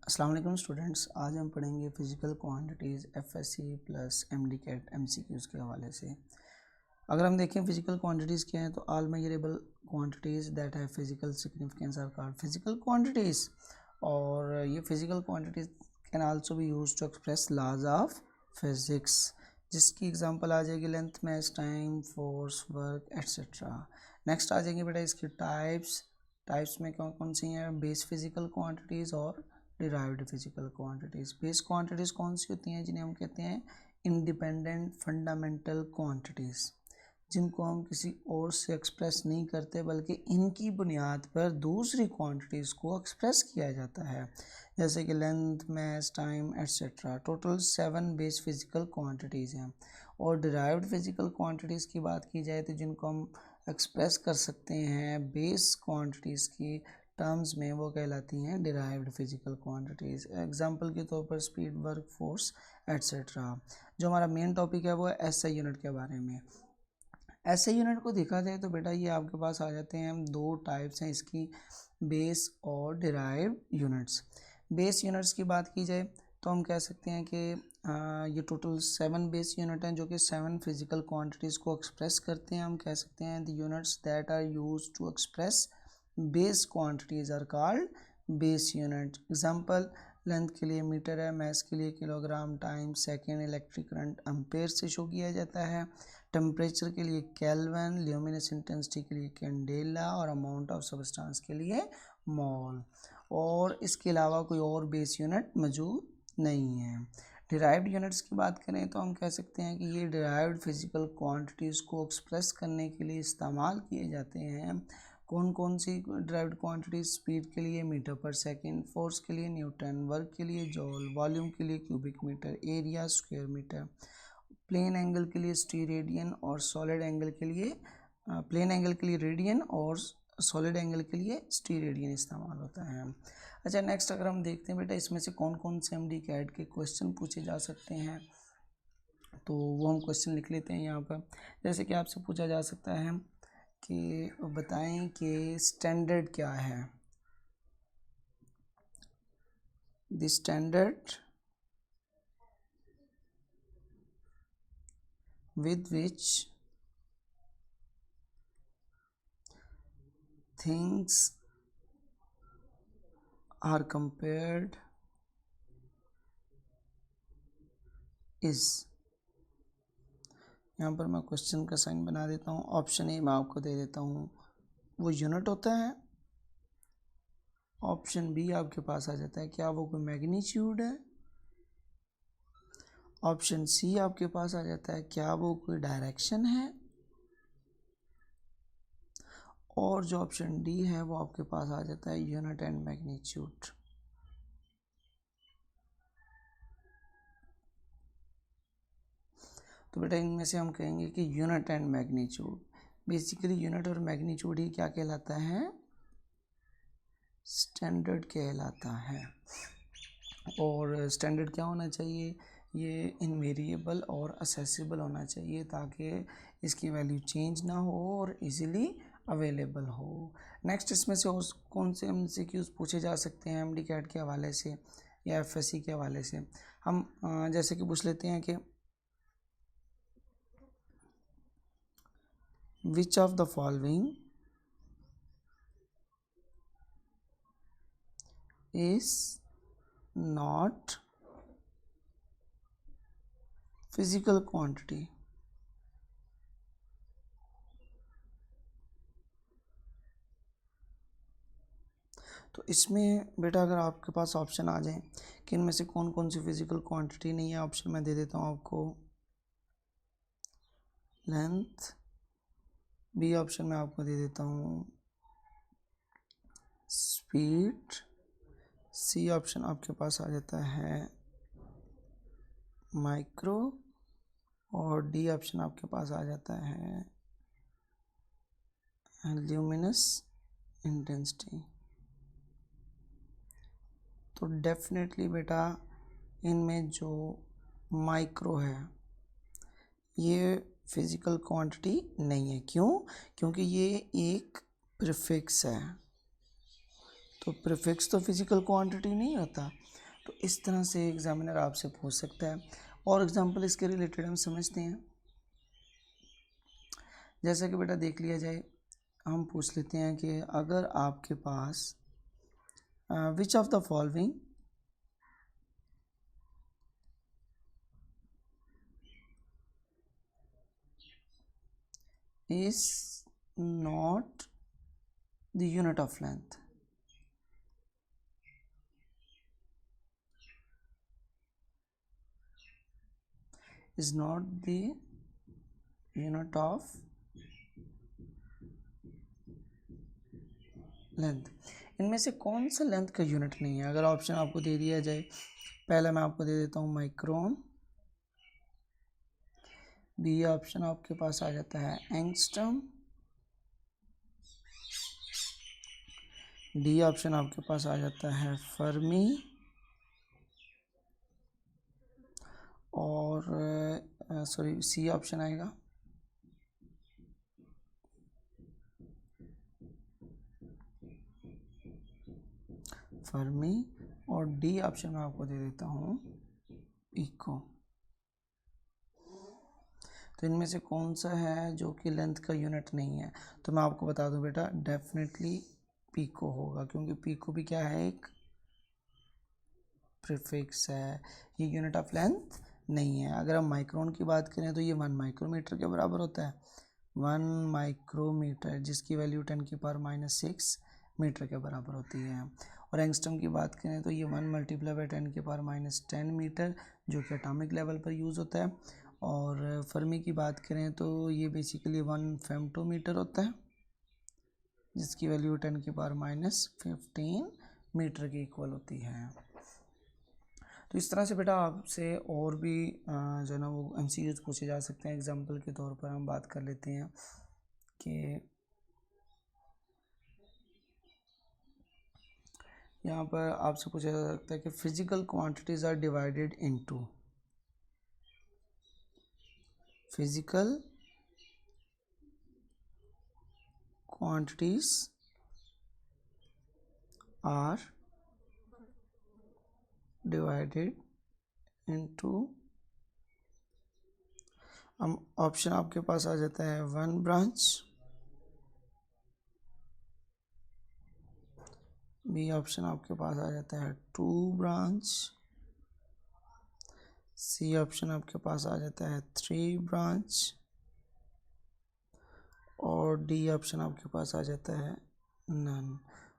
अस्सलाम वालेकुम स्टूडेंट्स। आज हम पढ़ेंगे physical quantities FSC plus MDCAT MCQs के हवाले से। अगर हम देखें फिज़िकल क्वांटिटीज़ क्या है तो all measurable quantities that have physical significance are called physical quantities. और ये physical quantities can also be used to express laws of physics, जिसकी एग्जांपल आ जाएगी length, mass, time, force, work etcetera. Next आ जाएंगे बेटा इसकी टाइप्स में कौन कौन सी हैं? बेस फिज़िकल क्वांटिटीज़ और derived physical quantities. Base quantities कौन सी होती हैं? जिन्हें हम कहते हैं इंडिपेंडेंट फंडामेंटल क्वांटिटीज़, जिनको हम किसी और से एक्सप्रेस नहीं करते बल्कि इनकी बुनियाद पर दूसरी क्वांटिटीज़ को एक्सप्रेस किया जाता है, जैसे कि length, mass, time etcetera. Total 7 base physical quantities हैं। और डिराइव्ड फिजिकल क्वांटिटीज़ की बात की जाए तो जिनको हम एक्सप्रेस कर सकते हैं बेस क्वांटिटीज़ की टर्म्स में, वो कहलाती हैं डिराइव्ड फिजिकल क्वांटिटीज़। एग्जांपल के तौर पर स्पीड, वर्क, फोर्स एट्सेट्रा। जो हमारा मेन टॉपिक है वो है एसआई यूनिट के बारे में। एसआई यूनिट को देखा जाए तो बेटा ये आपके पास आ जाते हैं, दो टाइप्स हैं इसकी, बेस और डिराइव्ड यूनिट्स। बेस यूनिट्स की बात की जाए तो हम कह सकते हैं कि ये टोटल 7 बेस यूनिट हैं जो कि 7 फिजिकल क्वांटिटीज़ को एक्सप्रेस करते हैं। हम कह सकते हैं the units that are used to express base quantities are called base unit. Example, length के लिए मीटर है, मास के लिए kilogram, time second, electric current ampere से शो किया जाता है, टेम्परेचर के लिए केल्विन, ल्यूमिनस इंटेंसिटी के लिए कैंडेला और अमाउंट ऑफ सब्सटेंस के लिए मोल। और इसके अलावा कोई और बेस यूनिट मौजूद नहीं है। डिराइव्ड यूनिट्स की बात करें तो हम कह सकते हैं कि ये डिराइव्ड फिजिकल क्वांटिटीज़ को एक्सप्रेस करने के लिए इस्तेमाल किए जाते हैं। कौन कौन सी डिराइव्ड क्वांटिटीज? स्पीड के लिए मीटर पर सेकंड, फोर्स के लिए न्यूटन, वर्क के लिए जॉल, वॉल्यूम के लिए cubic metre, area square metre, plane angle के लिए स्टीरेडियन और सॉलिड एंगल के लिए प्लेन एंगल के लिए रेडियन और सॉलिड एंगल के लिए स्टीरेडियन इस्तेमाल होता है। अच्छा, नेक्स्ट अगर हम देखते हैं बेटा इसमें से कौन कौन से एमडी कैट के क्वेश्चन पूछे जा सकते हैं, तो वो हम क्वेश्चन लिख लेते हैं यहाँ पर। जैसे कि आपसे पूछा जा सकता है कि बताएं कि स्टैंडर्ड क्या है। The standard with which things are compared is। यहाँ पर मैं क्वेश्चन का साइन बना देता हूँ। ऑप्शन ए मैं आपको दे देता हूँ, वो यूनिट होता है। ऑप्शन बी आपके पास आ जाता है, क्या वो कोई मैग्नीट्यूड है। ऑप्शन सी आपके पास आ जाता है, क्या वो कोई डायरेक्शन है। और जो ऑप्शन डी है वो आपके पास आ जाता है यूनिट एंड मैग्नीट्यूड। तो बेटा इनमें से हम कहेंगे कि unit and magnitude. Basically unit और मैग्नीट्यूड ही क्या कहलाता है? स्टैंडर्ड कहलाता है। और स्टैंडर्ड क्या होना चाहिए? ये इनवेरिएबल और असेसिबल होना चाहिए ताकि इसकी वैल्यू चेंज ना हो और इजीली अवेलेबल हो। नेक्स्ट इसमें से और कौन से एमसीक्यूज पूछे जा सकते हैं एमडी कैट के हवाले से या एफएससी के हवाले से? हम जैसे कि पूछ लेते हैं कि which of the following is not physical quantity? तो इसमें बेटा अगर आपके पास ऑप्शन आ जाए कि इनमें से कौन कौन सी फिजिकल क्वांटिटी नहीं है, ऑप्शन मैं दे देता हूँ आपको, लेंथ। बी ऑप्शन में आपको दे देता हूँ स्पीड। सी ऑप्शन आपके पास आ जाता है माइक्रो। और डी ऑप्शन आपके पास आ जाता है ल्यूमिनस इंटेंसिटी। तो डेफिनेटली बेटा इनमें जो माइक्रो है ये फिजिकल क्वांटिटी नहीं है। क्यों? क्योंकि ये एक प्रीफिक्स है। तो प्रीफिक्स तो फिजिकल क्वांटिटी नहीं होता। तो इस तरह से एग्जामिनर आपसे पूछ सकता है। और एग्जांपल इसके रिलेटेड हम समझते हैं। जैसा कि बेटा देख लिया जाए, हम पूछ लेते हैं कि अगर आपके पास which of the following is not the unit of length, is not the unit of length. इनमें से कौन सा लेंथ का यूनिट नहीं है? अगर ऑप्शन आपको दे दिया जाए, पहला मैं आपको दे देता हूँ माइक्रोन, बी ऑप्शन आपके पास आ जाता है एंगस्ट्रम, डी ऑप्शन आपके पास आ जाता है फर्मी, और सॉरी सी ऑप्शन आएगा फर्मी, और डी ऑप्शन मैं आपको दे देता हूँ पिको। तो इनमें से कौन सा है जो कि लेंथ का यूनिट नहीं है? तो मैं आपको बता दूं बेटा, डेफिनेटली पिको होगा, क्योंकि पिको भी क्या है, एक प्रीफिक्स है, ये यूनिट ऑफ लेंथ नहीं है। अगर हम माइक्रोन की बात करें तो ये 1 माइक्रोमीटर के बराबर होता है, 1 माइक्रोमीटर, जिसकी वैल्यू 10⁻⁻6 मीटर के बराबर होती है। और एंगस्ट्रम की बात करें तो ये 1 मल्टीप्लाई बाई 10⁻10 मीटर, जो कि एटॉमिक लेवल पर यूज़ होता है। और फर्मी की बात करें तो ये बेसिकली 1 फेम्टोमीटर होता है, जिसकी वैल्यू 10⁻15 मीटर की इक्वल होती है। तो इस तरह से बेटा आपसे और भी जो है ना वो MCQs पूछे जा सकते हैं। एग्जांपल के तौर पर हम बात कर लेते हैं कि यहाँ पर आपसे पूछा जा सकता है कि physical quantities are divided into, physical quantities are divided into, हम ऑप्शन आपके पास आ जाता है 1 ब्रांच, बी ऑप्शन आपके पास आ जाता है 2 ब्रांच, सी ऑप्शन आपके पास आ जाता है 3 ब्रांच, और डी ऑप्शन आपके पास आ जाता है नन।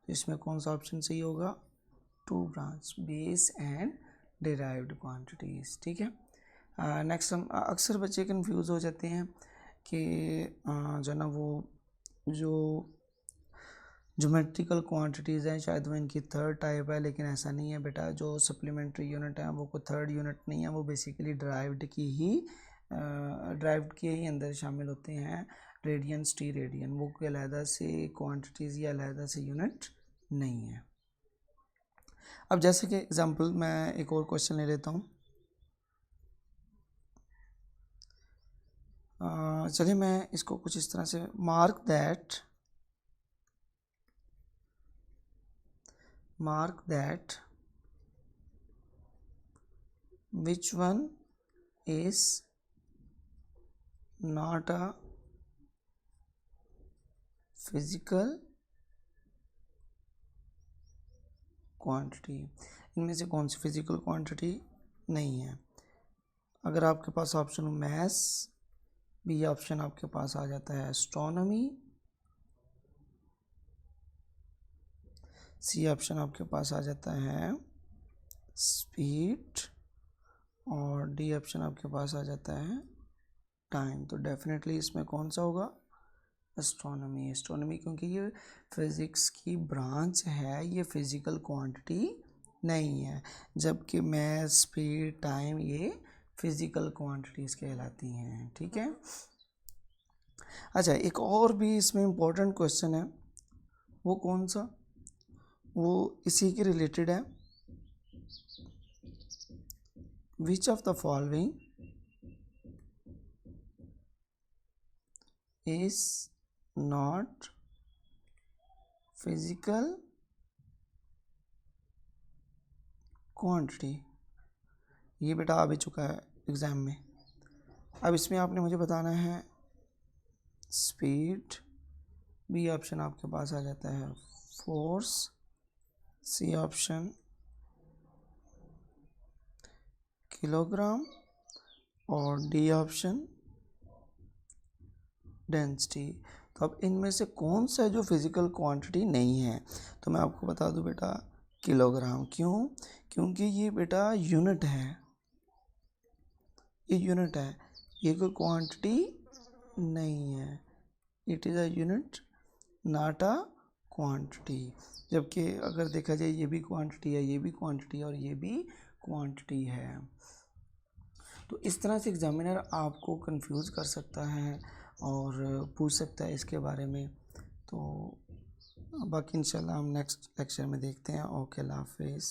इसमें कौन सा ऑप्शन सही होगा? 2 branch, base and derived quantities. ठीक है। नेक्स्ट हम अक्सर बच्चे कंफ्यूज हो जाते हैं कि जो ना वो जो ज्योमेट्रिकल क्वांटिटीज़ हैं शायद वो इनकी थर्ड टाइप है, लेकिन ऐसा नहीं है बेटा। जो सप्लीमेंट्री यूनिट है वो कोई थर्ड यूनिट नहीं है, वो बेसिकली ड्राइव्ड के ही अंदर शामिल होते हैं। रेडियन, टी रेडियन, वो कोई अलहदा से क्वांटिटीज़ या अलहदा से यूनिट नहीं है। अब जैसे कि एग्जांपल मैं एक और क्वेश्चन ले लेता हूँ। चलिए मैं इसको कुछ इस तरह से, mark that which one is not a physical quantity। इनमें से कौन सी फिजिकल क्वांटिटी नहीं है? अगर आपके पास ऑप्शन हो मैथ्स, बी ऑप्शन आपके पास आ जाता है एस्ट्रोनॉमी, सी ऑप्शन आपके पास आ जाता है स्पीड, और डी ऑप्शन आपके पास आ जाता है टाइम। तो डेफिनेटली इसमें कौन सा होगा? एस्ट्रोनॉमी, क्योंकि ये फिज़िक्स की ब्रांच है, ये फिज़िकल क्वांटिटी नहीं है, जबकि मैथ, स्पीड, टाइम ये फिज़िकल क्वांटिटीज़ कहलाती हैं। ठीक है। अच्छा, एक और भी इसमें इम्पोर्टेंट क्वेश्चन है, वो कौन सा? वो इसी के रिलेटेड है। विच of the following is not physical quantity, ये बेटा आ भी चुका है एग्ज़ाम में। अब इसमें आपने मुझे बताना है स्पीड, बी ऑप्शन आपके पास आ जाता है फोर्स, सी ऑप्शन किलोग्राम और डी ऑप्शन डेंसिटी। तो अब इनमें से कौन सा जो फिज़िकल क्वांटिटी नहीं है, तो मैं आपको बता दूं बेटा किलोग्राम। क्यों? क्योंकि ये बेटा यूनिट है, ये यूनिट है, ये कोई क्वांटिटी नहीं है। It is a unit not a quantity. जबकि अगर देखा जाए ये भी क्वांटिटी है, ये भी क्वांटिटी है और ये भी क्वांटिटी है। तो इस तरह से एग्जामिनर आपको कंफ्यूज कर सकता है और पूछ सकता है इसके बारे में। तो बाकी इंशाल्लाह हम नेक्स्ट लेक्चर में देखते हैं। ओके, अल्लाह हाफिज़।